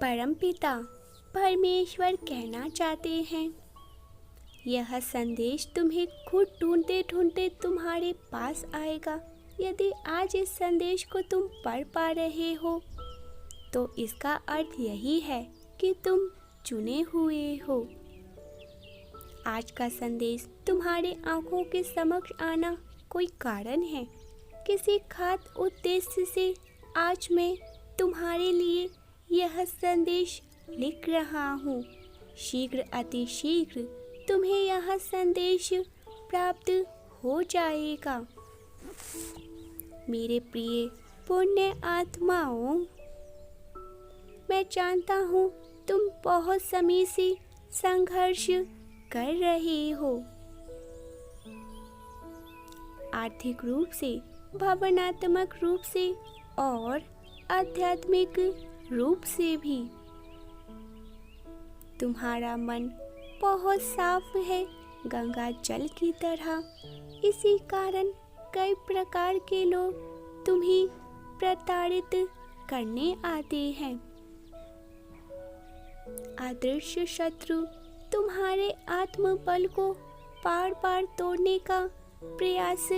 परमपिता परमेश्वर कहना चाहते हैं, यह संदेश तुम्हें खुद ढूंढते ढूंढते तुम्हारे पास आएगा। यदि आज इस संदेश को तुम पढ़ पा रहे हो तो इसका अर्थ यही है कि तुम चुने हुए हो। आज का संदेश तुम्हारे आंखों के समक्ष आना कोई कारण है। किसी खास उद्देश्य से आज मैं तुम्हारे लिए यह संदेश लिख रहा हूँ। शीघ्र अति शीघ्र तुम्हें यह संदेश प्राप्त हो जाएगा। मेरे प्रिय पुण्य आत्माओं, मैं जानता हूँ तुम बहुत समय से संघर्ष कर रहे हो, आर्थिक रूप से, भावनात्मक रूप से और आध्यात्मिक रूप से भी। तुम्हारा मन बहुत साफ है, गंगा जल की तरह। इसी कारण कई प्रकार के लोग तुम्हें प्रताड़ित करने आते हैं। अदृश्य शत्रु तुम्हारे आत्मबल को बार बार तोड़ने का प्रयास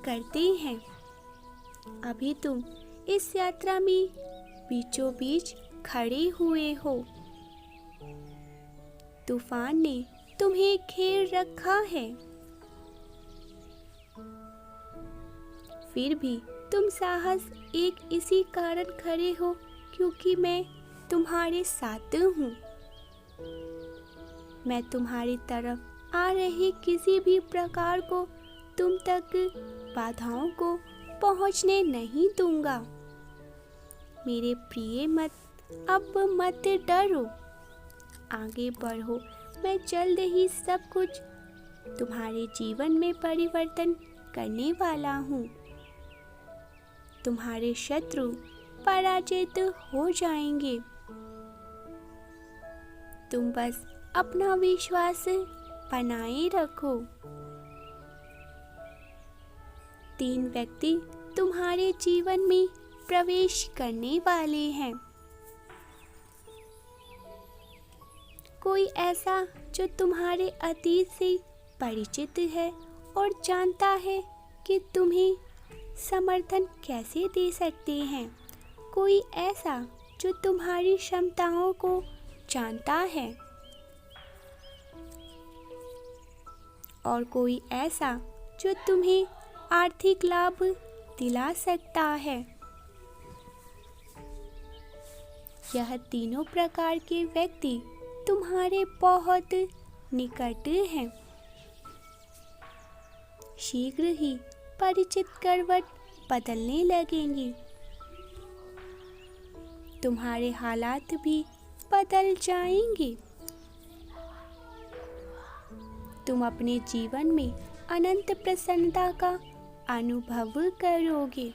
करते हैं। अभी तुम इस यात्रा में बीचों बीच खड़े हुए हो। तूफान ने तुम्हें घेर रखा है, फिर भी तुम साहस एक इसी कारण खड़े हो क्योंकि मैं तुम्हारे साथ हूँ। मैं तुम्हारी तरफ आ रही किसी भी प्रकार को तुम तक बाधाओं को पहुँचने नहीं दूंगा। मेरे प्रिय अब मत डरो, आगे बढ़ो। मैं जल्द ही सब कुछ तुम्हारे जीवन में परिवर्तन करने वाला हूँ। तुम्हारे शत्रु पराजित हो जाएंगे। तुम बस अपना विश्वास बनाए रखो। 3 व्यक्ति तुम्हारे जीवन में प्रवेश करने वाले हैं। कोई ऐसा जो तुम्हारे अतीत से परिचित है और जानता है कि तुम्हें समर्थन कैसे दे सकते हैं। कोई ऐसा जो तुम्हारी क्षमताओं को जानता है और कोई ऐसा जो तुम्हें आर्थिक लाभ दिला सकता है। यह तीनों प्रकार के व्यक्ति तुम्हारे बहुत निकट हैं। शीघ्र ही परिचित करवट बदलने लगेंगी। तुम्हारे हालात भी बदल जाएंगे। तुम अपने जीवन में अनंत प्रसन्नता का अनुभव करोगे।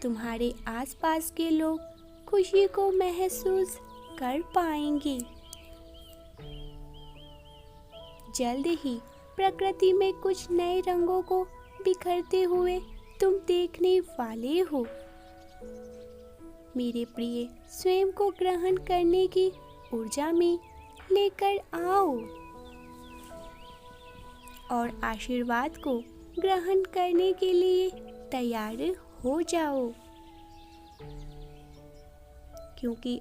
तुम्हारे आसपास के लोग खुशी को महसूस कर पाएंगे। जल्द ही प्रकृति में कुछ नए रंगों को बिखरते हुए तुम देखने वाले हो। मेरे प्रिय, स्वयं को ग्रहण करने की ऊर्जा में लेकर आओ और आशीर्वाद को ग्रहण करने के लिए तैयार हो जाओ। क्योंकि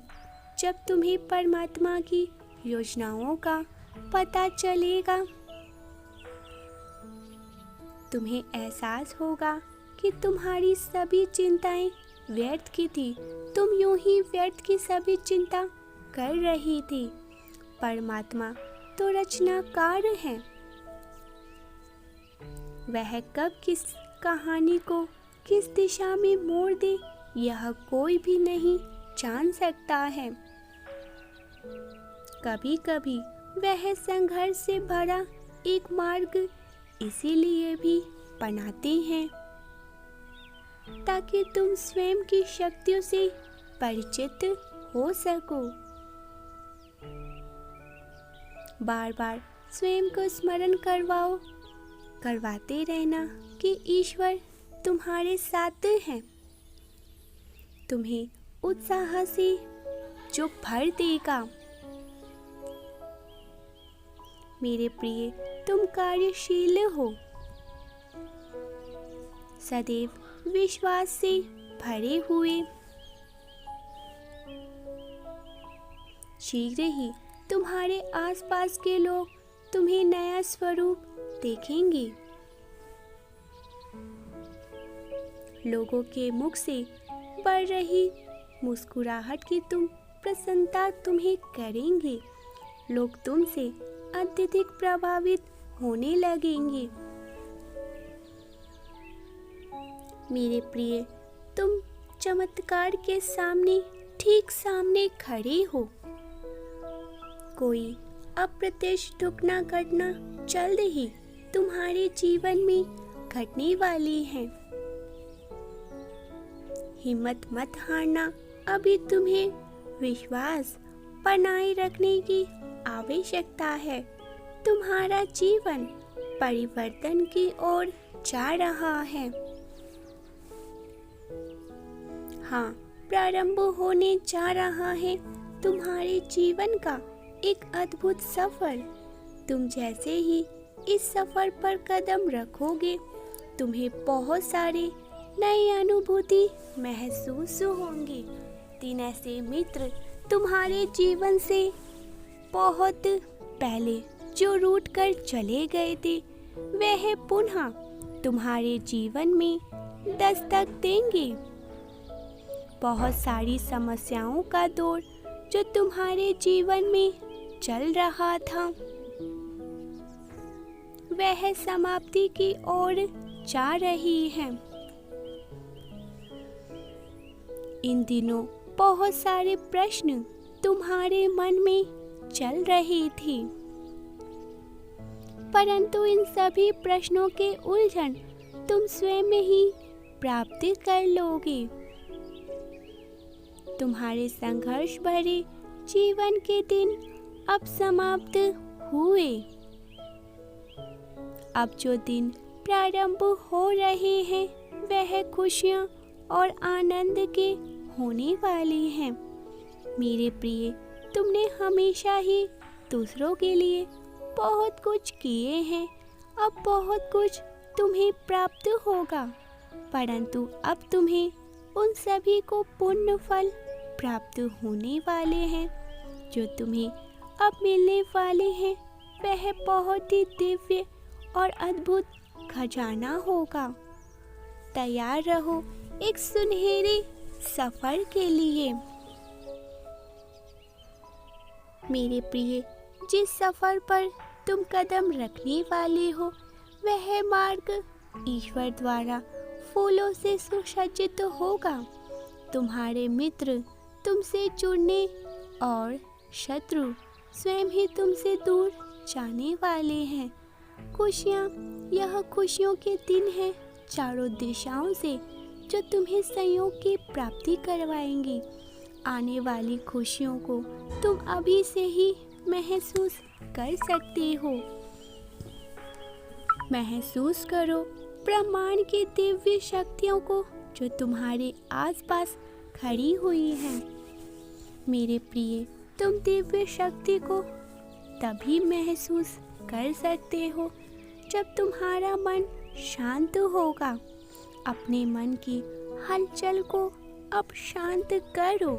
जब तुम्हें परमात्मा की योजनाओं का पता चलेगा, तुम्हें एहसास होगा कि तुम्हारी सभी चिंताएं व्यर्थ की थी। तुम यूं ही व्यर्थ की सभी चिंता कर रही थी। परमात्मा तो रचनाकार है। वह कब किस कहानी को किस दिशा में मोड़ दे, यह कोई भी नहीं जान सकता है। कभी कभी वह संघर्ष से भरा एक मार्ग इसीलिए भी बनाते हैं ताकि तुम स्वयं की शक्तियों से परिचित हो सको। बार बार स्वयं को स्मरण करवाते रहना कि ईश्वर तुम्हारे साथ हैं। तुम्हें उत्साह से जो भर देगा। मेरे प्रिय, तुम कार्यशील हो, सदैव विश्वास से भरे हुए। शीघ्र ही तुम्हारे आसपास के लोग तुम्हें नया स्वरूप देखेंगे। लोगों के मुख से बढ़ रही मुस्कुराहट की प्रसन्नता तुम्हें करेंगे। लोग तुमसे अत्यधिक प्रभावित होने लगेंगे। मेरे प्रिय, तुम चमत्कार के सामने ठीक सामने खड़े हो। कोई अप्रत्याशित घटना जल्द ही तुम्हारे जीवन में घटने वाली है। हिम्मत मत हारना, अभी तुम्हें विश्वास बनाए रखने की आवश्यकता है। तुम्हारा जीवन परिवर्तन की ओर जा रहा है। हाँ, प्रारंभ होने जा रहा है तुम्हारे जीवन का एक अद्भुत सफर। तुम जैसे ही इस सफर पर कदम रखोगे, तुम्हें बहुत सारे नई अनुभूति महसूस होंगी। 3 ऐसे मित्र तुम्हारे जीवन से बहुत पहले जो रूठ कर चले गए थे, वह पुनः तुम्हारे जीवन में दस्तक देंगे। बहुत सारी समस्याओं का दौर जो तुम्हारे जीवन में चल रहा था, वह समाप्ति की ओर जा रही है। इन दिनों बहुत सारे प्रश्न तुम्हारे मन में चल रहे थे, परंतु इन सभी प्रश्नों के उलझन तुम स्वयं ही प्राप्त कर लोगे। तुम्हारे संघर्ष भरे जीवन के दिन अब समाप्त हुए। अब जो दिन प्रारंभ हो रहे हैं, वह खुशियाँ और आनंद के होने वाले हैं। मेरे प्रिय, तुमने हमेशा ही दूसरों के लिए बहुत कुछ किए हैं। अब बहुत कुछ तुम्हें प्राप्त होगा, परंतु अब तुम्हें उन सभी को पूर्ण फल प्राप्त होने वाले हैं। जो तुम्हें अब मिलने वाले हैं, वह बहुत ही दिव्य और अद्भुत खजाना होगा। तैयार रहो एक सुनहरे सफर के लिए। मेरे प्रिय, जिस सफर पर तुम कदम रखने वाले हो, वह मार्ग ईश्वर द्वारा फूलों से सुसज्जित होगा। तुम्हारे मित्र तुमसे जुड़ने और शत्रु स्वयं ही तुमसे दूर जाने वाले हैं। खुशियाँ, यह खुशियों के दिन हैं चारों दिशाओं से, जो तुम्हें संयोग की प्राप्ति करवाएंगी। आने वाली खुशियों को तुम अभी से ही महसूस कर सकते हो। महसूस करो ब्रह्मांड की दिव्य शक्तियों को जो तुम्हारे आसपास खड़ी हुई हैं। मेरे प्रिय, तुम दिव्य शक्ति को तभी महसूस कर सकते हो जब तुम्हारा मन शांत होगा। अपने मन की हलचल को अब शांत करो।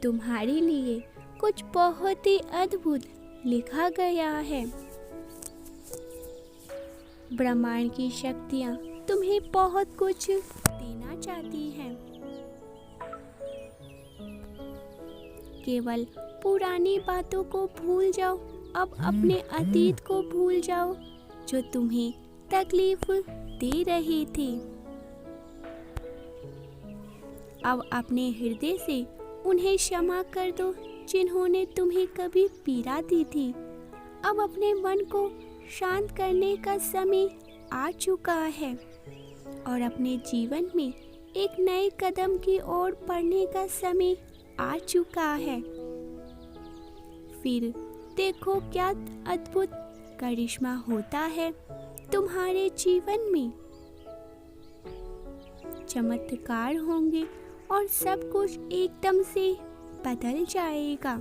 तुम्हारे लिए कुछ बहुत ही अद्भुत लिखा गया है। ब्रह्मांड की शक्तियाँ तुम्हें बहुत कुछ देना चाहती हैं। केवल पुरानी बातों को भूल जाओ। अब अपने अतीत को भूल जाओ जो तुम्हें तकलीफ दे रही थी। अब अपने हृदय से उन्हें क्षमा कर दो जिन्होंने तुम्हें कभी पीड़ा दी थी। अब अपने मन को शांत करने का समय आ चुका है और अपने जीवन में एक नए कदम की ओर बढ़ने का समय आ चुका है। फिर देखो क्या अद्भुत करिश्मा होता है तुम्हारे जीवन में। चमत्कार होंगे और सब कुछ एकदम से बदल जाएगा।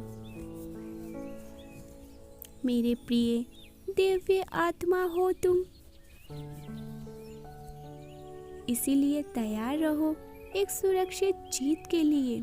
मेरे प्रिय दिव्य आत्मा हो तुम, इसीलिए तैयार रहो एक सुरक्षित जीत के लिए।